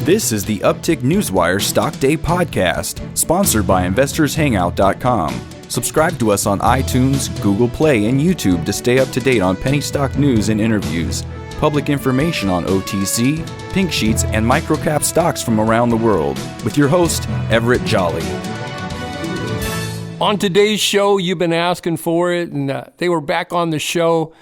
This is the Uptick Newswire Stock Day podcast, sponsored by InvestorsHangout.com. Subscribe to us on iTunes, Google Play, and YouTube to stay up to date on penny stock news and interviews, public information on OTC, pink sheets, and microcap stocks from around the world, with your host, Everett Jolly. On today's show, you've been asking for it, and they were back on the show,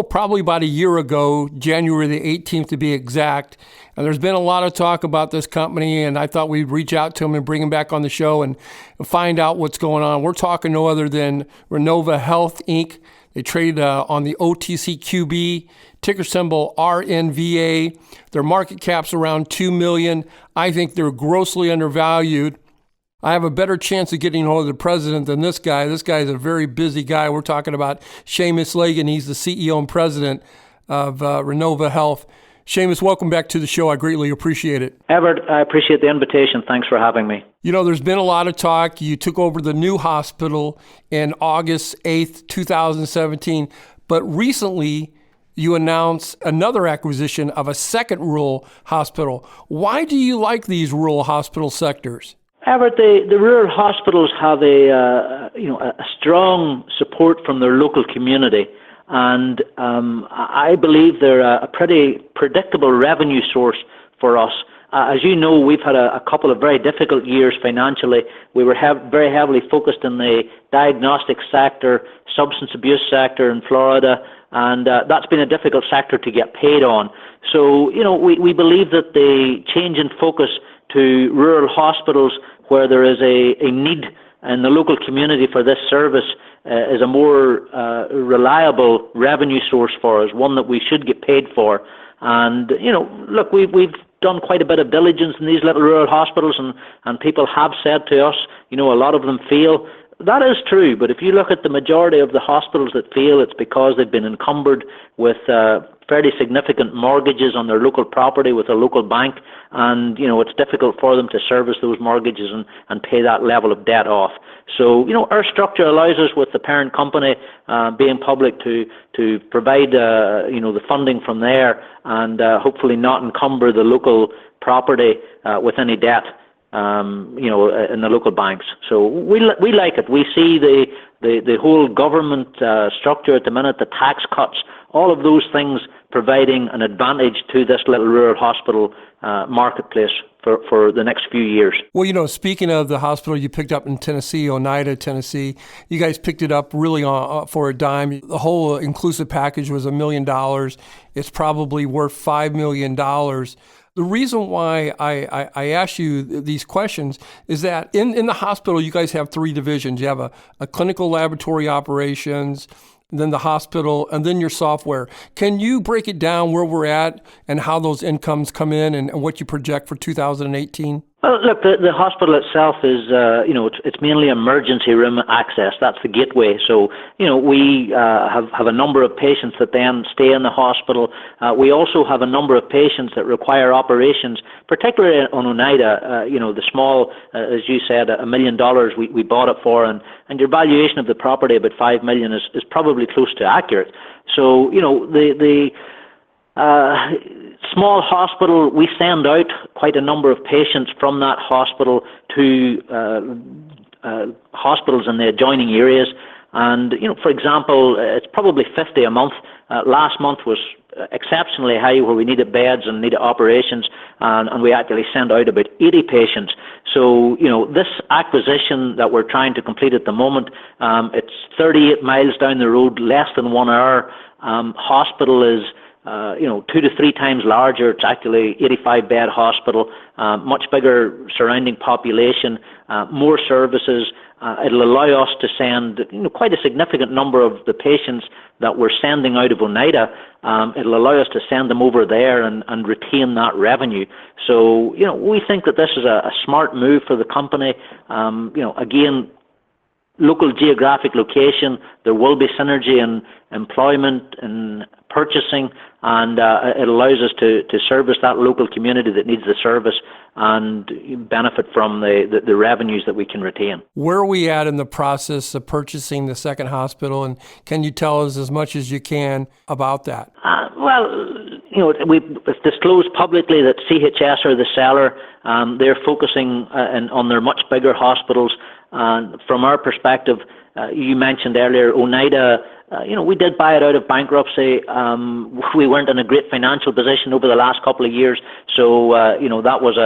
probably about a year ago, January the 18th to be exact. And there's been a lot of talk about this company, and I thought we'd reach out to them and bring them back on the show and find out what's going on. We're talking no other than Rennova Health, Inc. They trade on the OTCQB, ticker symbol RNVA. Their market cap's around $2 million. I think they're grossly undervalued. I have a better chance of getting hold of the president than this guy. This guy is a very busy guy. We're talking about Seamus Lagan. He's the CEO and president of Rennova Health. Seamus, welcome back to the show. I greatly appreciate it. Everett, I appreciate the invitation. Thanks for having me. You know, there's been a lot of talk. You took over the new hospital in August 8th, 2017, but recently you announced another acquisition of a second rural hospital. Why do you like these rural hospital sectors? Everett, the rural hospitals have a strong support from their local community. And I believe they're a pretty predictable revenue source for us. As you know, we've had a couple of very difficult years financially. We were very heavily focused in the diagnostic sector, substance abuse sector in Florida, and that's been a difficult sector to get paid on. So, we believe that the change in focus to rural hospitals where there is a need in the local community for this service is a more reliable revenue source for us, one that we should get paid for. And, look, we've done quite a bit of diligence in these little rural hospitals, and people have said to us, a lot of them feel that is true. But if you look at the majority of the hospitals that feel, it's because they've been encumbered with fairly significant mortgages on their local property with a local bank, and it's difficult for them to service those mortgages and pay that level of debt off. So our structure allows us, with the parent company being public, to provide the funding from there and hopefully not encumber the local property with any debt in the local banks. So we like it. We see the whole government structure at the minute, the tax cuts, all of those things providing an advantage to this little rural hospital marketplace for the next few years. Well, speaking of the hospital you picked up in Tennessee, Oneida, Tennessee, you guys picked it up really for a dime. The whole inclusive package was $1 million. It's probably worth $5 million. The reason why I ask you these questions is that in the hospital, you guys have three divisions. You have a clinical laboratory operations, then the hospital, and then your software. Can you break it down where we're at and how those incomes come in and what you project for 2018? Well, look, the hospital itself is, it's mainly emergency room access. That's the gateway. So, we have a number of patients that then stay in the hospital. We also have a number of patients that require operations, particularly on Oneida. The small, as you said, $1 million we bought it for, and your valuation of the property, about $5 million, is probably close to accurate. So, the small hospital, we send out quite a number of patients from that hospital to hospitals in the adjoining areas. And, for example, it's probably 50 a month. Last month was exceptionally high where we needed beds and needed operations, and we actually sent out about 80 patients. So, this acquisition that we're trying to complete at the moment, it's 38 miles down the road, less than 1 hour. Hospital is 2 to 3 times larger. It's actually 85-bed hospital, much bigger surrounding population, more services. It'll allow us to send quite a significant number of the patients that we're sending out of Oneida. It'll allow us to send them over there and retain that revenue. So, we think that this is a smart move for the company. Again, local geographic location, there will be synergy in employment and purchasing, and it allows us to service that local community that needs the service and benefit from the revenues that we can retain. Where are we at in the process of purchasing the second hospital, and can you tell us as much as you can about that? Well, we've disclosed publicly that CHS are the seller. They're focusing on their much bigger hospitals. From our perspective, you mentioned earlier, Oneida, we did buy it out of bankruptcy. We weren't in a great financial position over the last couple of years, so that was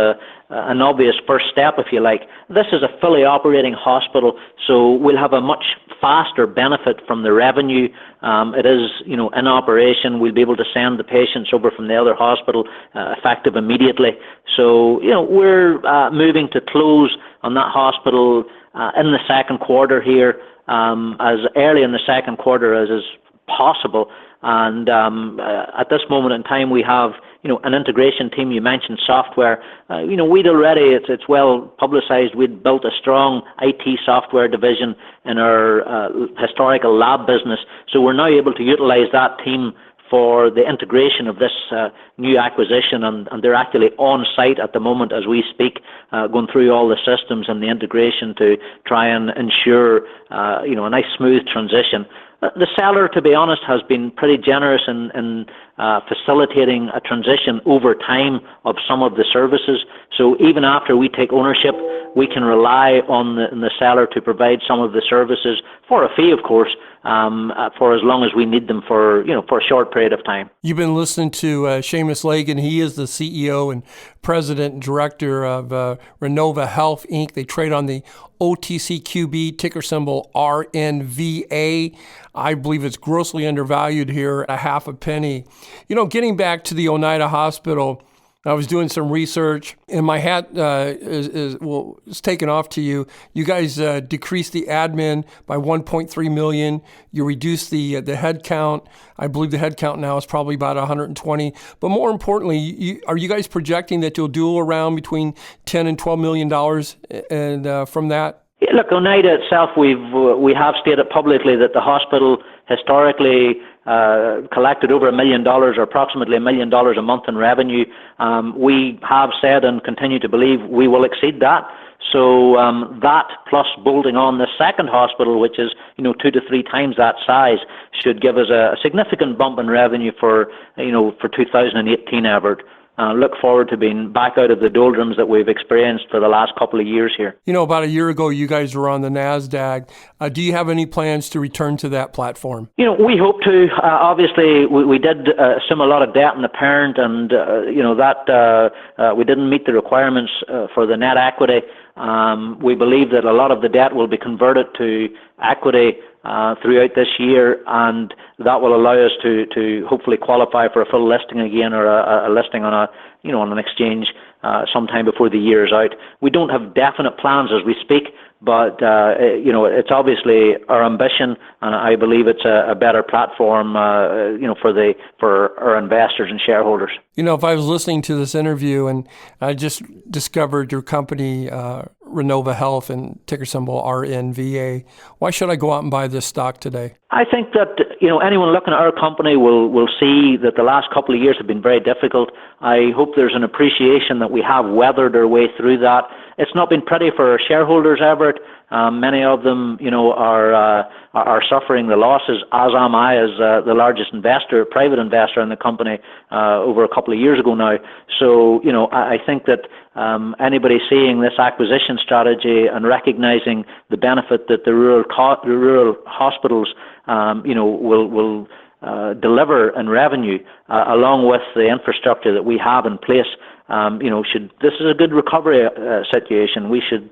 an obvious first step, if you like. This is a fully operating hospital, so we'll have a much faster benefit from the revenue. It is, in operation. We'll be able to send the patients over from the other hospital effective immediately. So, we're moving to close on that hospital in the second quarter here, as early in the second quarter as is possible. And at this moment in time, we have, an integration team. You mentioned software. We'd already, it's well publicized, we'd built a strong IT software division in our historical lab business. So we're now able to utilize that team for the integration of this new acquisition, and they're actually on site at the moment as we speak, going through all the systems and the integration to try and ensure a nice smooth transition. The seller, to be honest, has been pretty generous in facilitating a transition over time of some of the services. So even after we take ownership, we can rely on the seller to provide some of the services for a fee, of course, for as long as we need them for a short period of time. You've been listening to Seamus Lagan. He is the CEO and President and Director of Rennova Health, Inc. They trade on the OTCQB, ticker symbol RNVA. I believe it's grossly undervalued here at a half a penny. Getting back to the Oneida Hospital, I was doing some research, and my hat is taken off to you. You guys decreased the admin by $1.3 million. You reduced the head count. I believe the head count now is probably about 120. But more importantly, are you guys projecting that you'll do around between $10 and $12 million and from that? Yeah, look, Oneida itself, we have stated publicly that the hospital historically collected over $1 million, or approximately $1 million a month in revenue. We have said and continue to believe we will exceed that. So that plus bolting on the second hospital, which is 2 to 3 times that size, should give us a significant bump in revenue for 2018, Everett. Look forward to being back out of the doldrums that we've experienced for the last couple of years here. About a year ago, you guys were on the Nasdaq. Do you have any plans to return to that platform? We hope to. Obviously, we did assume a lot of debt in the parent, and that we didn't meet the requirements for the net equity. We believe that a lot of the debt will be converted to equity throughout this year, and that will allow us to hopefully qualify for a full listing again, or a listing on an exchange sometime before the year is out. We don't have definite plans as we speak, but it's obviously our ambition, and I believe it's a better platform for our investors and shareholders. If I was listening to this interview and I just discovered your company, Rennova Health, and ticker symbol RNVA, why should I go out and buy this stock today? I think that anyone looking at our company will see that the last couple of years have been very difficult. I hope there's an appreciation that we have weathered our way through that. It's not been pretty for our shareholders, Everett. Many of them, are suffering the losses, as am I, as the largest private investor in the company over a couple of years ago now. So, I think that anybody seeing this acquisition strategy and recognizing the benefit that the rural hospitals, will deliver in revenue, along with the infrastructure that we have in place, this is a good recovery situation. We should,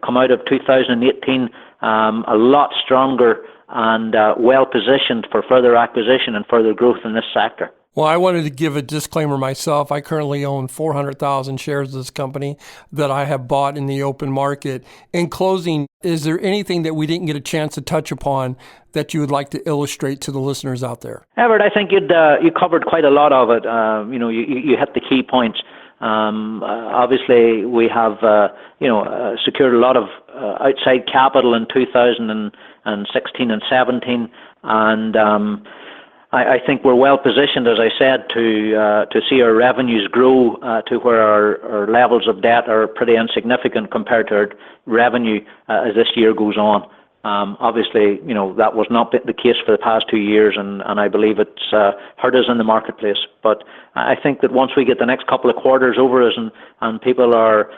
come out of 2018 a lot stronger and well positioned for further acquisition and further growth in this sector. Well, I wanted to give a disclaimer myself. I currently own 400,000 shares of this company that I have bought in the open market. In closing, is there anything that we didn't get a chance to touch upon that you would like to illustrate to the listeners out there? Everett, I think you covered quite a lot of it. You hit the key points. Obviously, we have secured a lot of outside capital in 2016 and 17, and I think we're well positioned, as I said, to see our revenues grow to where our levels of debt are pretty insignificant compared to our revenue as this year goes on. Obviously, that was not the case for the past 2 years, and I believe it's hurt us in the marketplace. But I think that once we get the next couple of quarters over us and people are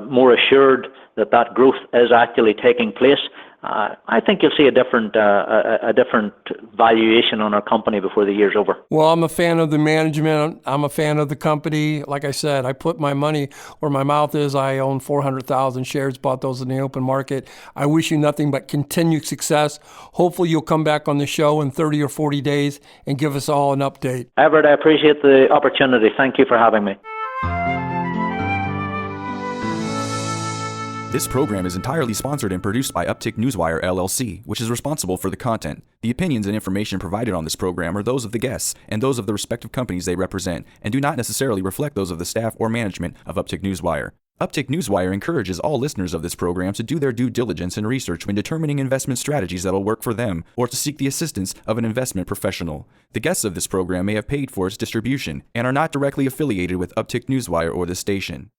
more assured that growth is actually taking place, I think you'll see a different valuation on our company before the year's over. Well, I'm a fan of the management. I'm a fan of the company. Like I said, I put my money where my mouth is. I own 400,000 shares, bought those in the open market. I wish you nothing but continued success. Hopefully you'll come back on the show in 30 or 40 days and give us all an update. Everett, I appreciate the opportunity. Thank you for having me. This program is entirely sponsored and produced by Uptick Newswire LLC, which is responsible for the content. The opinions and information provided on this program are those of the guests and those of the respective companies they represent, and do not necessarily reflect those of the staff or management of Uptick Newswire. Uptick Newswire encourages all listeners of this program to do their due diligence and research when determining investment strategies that will work for them, or to seek the assistance of an investment professional. The guests of this program may have paid for its distribution and are not directly affiliated with Uptick Newswire or this station.